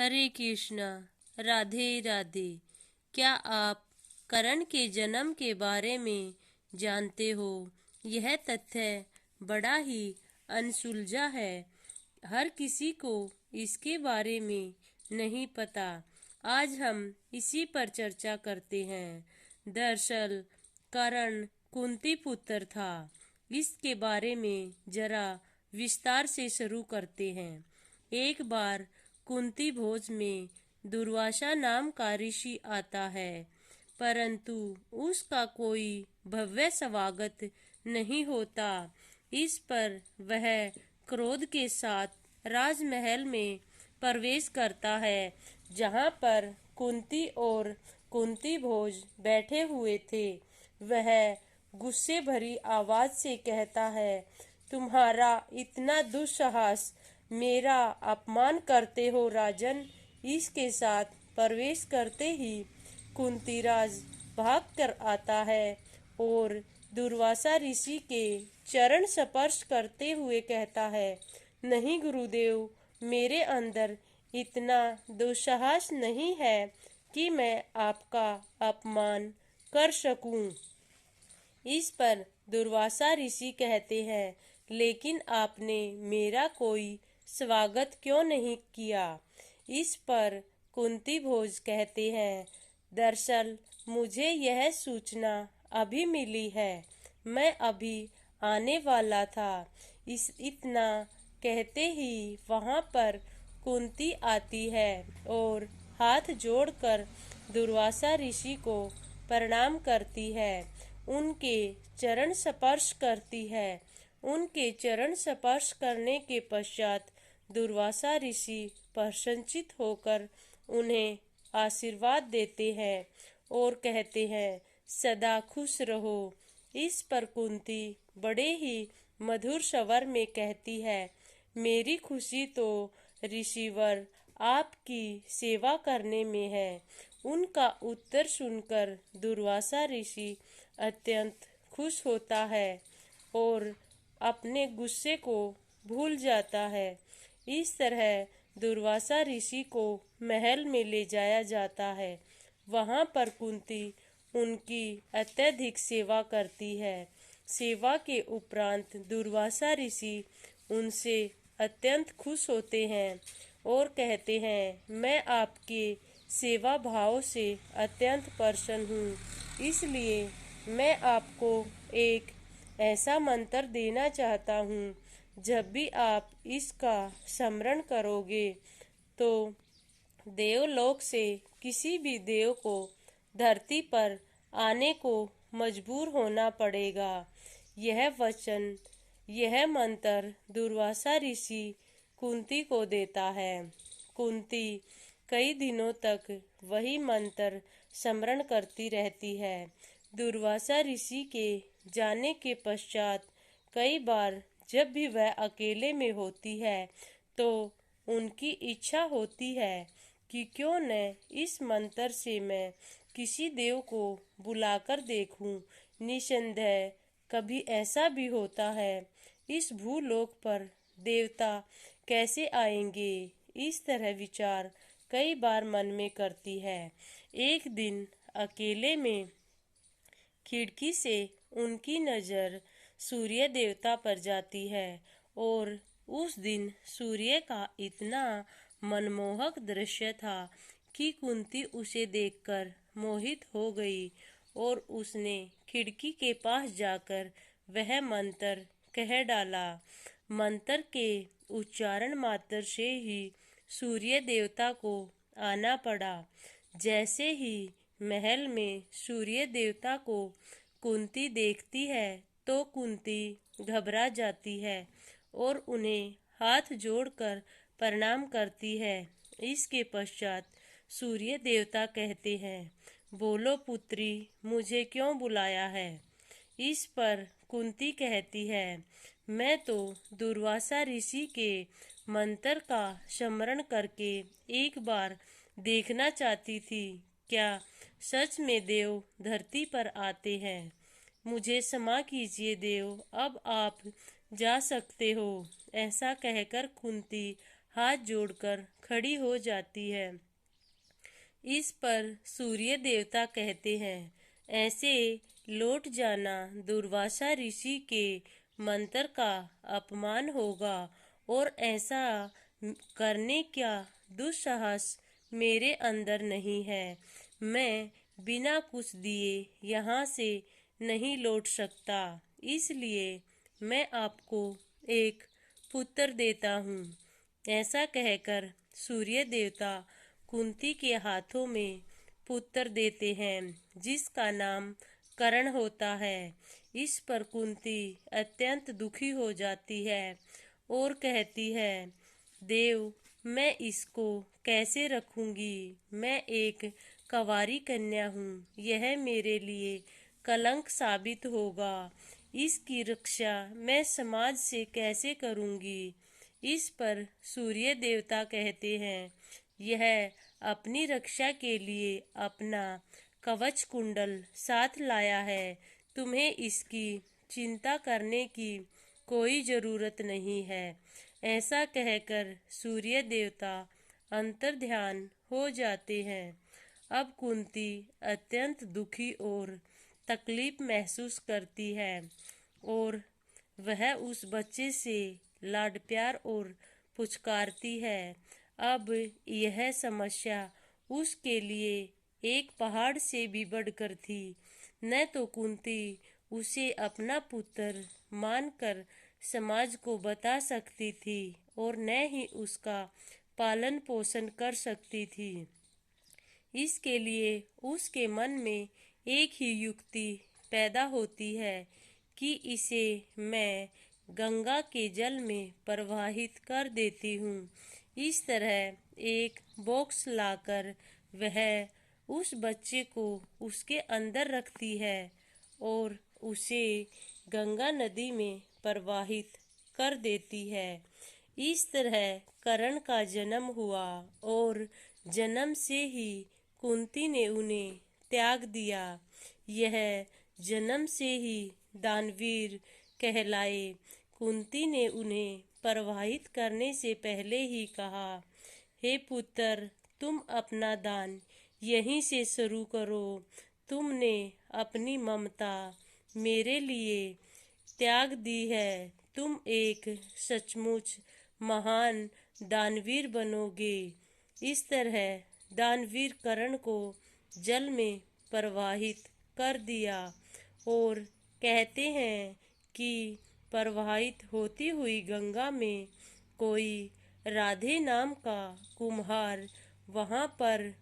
हरे कृष्णा। राधे राधे। क्या आप करण के जन्म के बारे में जानते हो? यह तथ्य बड़ा ही अनसुलझा है। हर किसी को इसके बारे में नहीं पता। आज हम इसी पर चर्चा करते हैं। दरअसल करण कुंती पुत्र था। इसके बारे में जरा विस्तार से शुरू करते हैं। एक बार कुंती भोज में दुर्वासा नाम का ऋषि आता है, परंतु उसका कोई भव्य स्वागत नहीं होता। इस पर वह क्रोध के साथ राजमहल में प्रवेश करता है, जहाँ पर कुंती और कुंती भोज बैठे हुए थे। वह गुस्से भरी आवाज से कहता है, तुम्हारा इतना दुस्साहस, मेरा अपमान करते हो राजन। इसके साथ प्रवेश करते ही कुंतीराज भाग कर आता है और दुर्वासा ऋषि के चरण स्पर्श करते हुए कहता है, नहीं गुरुदेव, मेरे अंदर इतना दुस्साहस नहीं है कि मैं आपका अपमान कर सकूं। इस पर दुर्वासा ऋषि कहते हैं, लेकिन आपने मेरा कोई स्वागत क्यों नहीं किया? इस पर कुंती भोज कहते हैं, दरअसल मुझे यह सूचना अभी मिली है, मैं अभी आने वाला था। इतना कहते ही वहाँ पर कुंती आती है और हाथ जोड़कर दुर्वासा ऋषि को प्रणाम करती है, उनके चरण स्पर्श करती है। उनके चरण स्पर्श करने के पश्चात दुर्वासा ऋषि प्रसन्नचित होकर उन्हें आशीर्वाद देते हैं और कहते हैं, सदा खुश रहो। इस पर कुंती बड़े ही मधुर स्वर में कहती है, मेरी खुशी तो ऋषिवर आपकी सेवा करने में है। उनका उत्तर सुनकर दुर्वासा ऋषि अत्यंत खुश होता है और अपने गुस्से को भूल जाता है। इस तरह दुर्वासा ऋषि को महल में ले जाया जाता है। वहाँ पर कुंती उनकी अत्यधिक सेवा करती है। सेवा के उपरांत दुर्वासा ऋषि उनसे अत्यंत खुश होते हैं और कहते हैं, मैं आपके सेवा भाव से अत्यंत प्रसन्न हूँ, इसलिए मैं आपको एक ऐसा मंत्र देना चाहता हूँ, जब भी आप इसका स्मरण करोगे तो देवलोक से किसी भी देव को धरती पर आने को मजबूर होना पड़ेगा। यह वचन, यह मंत्र दुर्वासा ऋषि कुंती को देता है। कुंती कई दिनों तक वही मंत्र स्मरण करती रहती है। दुर्वासा ऋषि के जाने के पश्चात कई बार जब भी वह अकेले में होती है तो उनकी इच्छा होती है कि क्यों न इस मंत्र से मैं किसी देव को बुलाकर देखूं। निसंदेह कभी ऐसा भी होता है, इस भूलोक पर देवता कैसे आएंगे? इस तरह विचार कई बार मन में करती है। एक दिन अकेले में खिड़की से उनकी नज़र सूर्य देवता पर जाती है और उस दिन सूर्य का इतना मनमोहक दृश्य था कि कुंती उसे देखकर मोहित हो गई और उसने खिड़की के पास जाकर वह मंत्र कह डाला। मंत्र के उच्चारण मात्र से ही सूर्य देवता को आना पड़ा। जैसे ही महल में सूर्य देवता को कुंती देखती है तो कुंती घबरा जाती है और उन्हें हाथ जोड़कर प्रणाम करती है। इसके पश्चात सूर्य देवता कहते हैं, बोलो पुत्री, मुझे क्यों बुलाया है? इस पर कुंती कहती है, मैं तो दुर्वासा ऋषि के मंत्र का स्मरण करके एक बार देखना चाहती थी, क्या सच में देव धरती पर आते हैं? मुझे क्षमा कीजिए देव, अब आप जा सकते हो। ऐसा कहकर कुंती हाथ जोड़कर खड़ी हो जाती है। इस पर सूर्य देवता कहते हैं, ऐसे लौट जाना दुर्वासा ऋषि के मंत्र का अपमान होगा और ऐसा करने का दुस्साहस मेरे अंदर नहीं है। मैं बिना कुछ दिए यहाँ से नहीं लौट सकता, इसलिए मैं आपको एक पुत्र देता हूँ। ऐसा कहकर सूर्य देवता कुंती के हाथों में पुत्र देते हैं, जिसका नाम कर्ण होता है। इस पर कुंती अत्यंत दुखी हो जाती है और कहती है, देव, मैं इसको कैसे रखूंगी? मैं एक कंवारी कन्या हूँ, यह मेरे लिए कलंक साबित होगा। इसकी रक्षा मैं समाज से कैसे करूंगी? इस पर सूर्य देवता कहते हैं, यह अपनी रक्षा के लिए अपना कवच कुंडल साथ लाया है। तुम्हें इसकी चिंता करने की कोई जरूरत नहीं है। ऐसा कहकर सूर्य देवता अंतर्ध्यान हो जाते हैं। अब कुंती अत्यंत दुखी और तकलीफ महसूस करती है और वह उस बच्चे से लाड प्यार और पुचकारती है। अब यह समस्या उसके लिए एक पहाड़ से भी बढ़कर थी। न तो कुंती उसे अपना पुत्र मानकर समाज को बता सकती थी और न ही उसका पालन पोषण कर सकती थी। इसके लिए उसके मन में एक ही युक्ति पैदा होती है कि इसे मैं गंगा के जल में प्रवाहित कर देती हूँ। इस तरह एक बॉक्स लाकर वह उस बच्चे को उसके अंदर रखती है और उसे गंगा नदी में प्रवाहित कर देती है। इस तरह कर्ण का जन्म हुआ और जन्म से ही कुंती ने उन्हें त्याग दिया। यह जन्म से ही दानवीर कहलाए। कुंती ने उन्हें प्रवाहित करने से पहले ही कहा, हे पुत्र, तुम अपना दान यहीं से शुरू करो। तुमने अपनी ममता मेरे लिए त्याग दी है। तुम एक सचमुच महान दानवीर बनोगे। इस तरह दानवीर कर्ण को जल में प्रवाहित कर दिया और कहते हैं कि प्रवाहित होती हुई गंगा में कोई राधे नाम का कुम्हार वहां पर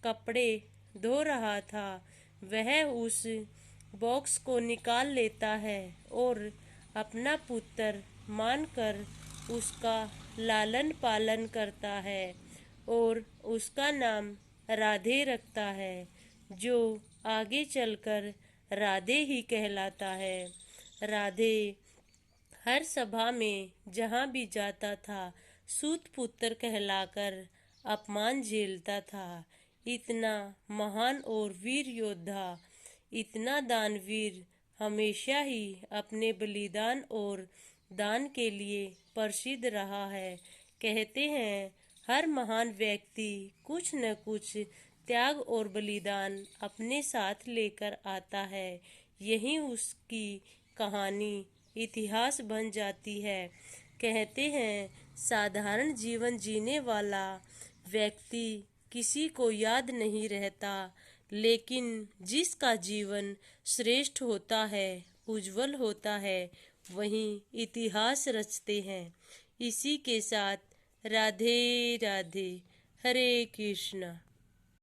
कपड़े धो रहा था। वह उस बॉक्स को निकाल लेता है और अपना पुत्र मानकर उसका लालन पालन करता है और उसका नाम राधे रखता है, जो आगे चलकर राधे ही कहलाता है। राधे हर सभा में जहाँ भी जाता था सूत पुत्र कहलाकर अपमान झेलता था। इतना महान और वीर योद्धा, इतना दानवीर हमेशा ही अपने बलिदान और दान के लिए प्रसिद्ध रहा है। कहते हैं, हर महान व्यक्ति कुछ न कुछ त्याग और बलिदान अपने साथ लेकर आता है। यही उसकी कहानी इतिहास बन जाती है। कहते हैं, साधारण जीवन जीने वाला व्यक्ति किसी को याद नहीं रहता, लेकिन जिसका जीवन श्रेष्ठ होता है, उज्जवल होता है, वही इतिहास रचते हैं। इसी के साथ राधे राधे, हरे कृष्णा।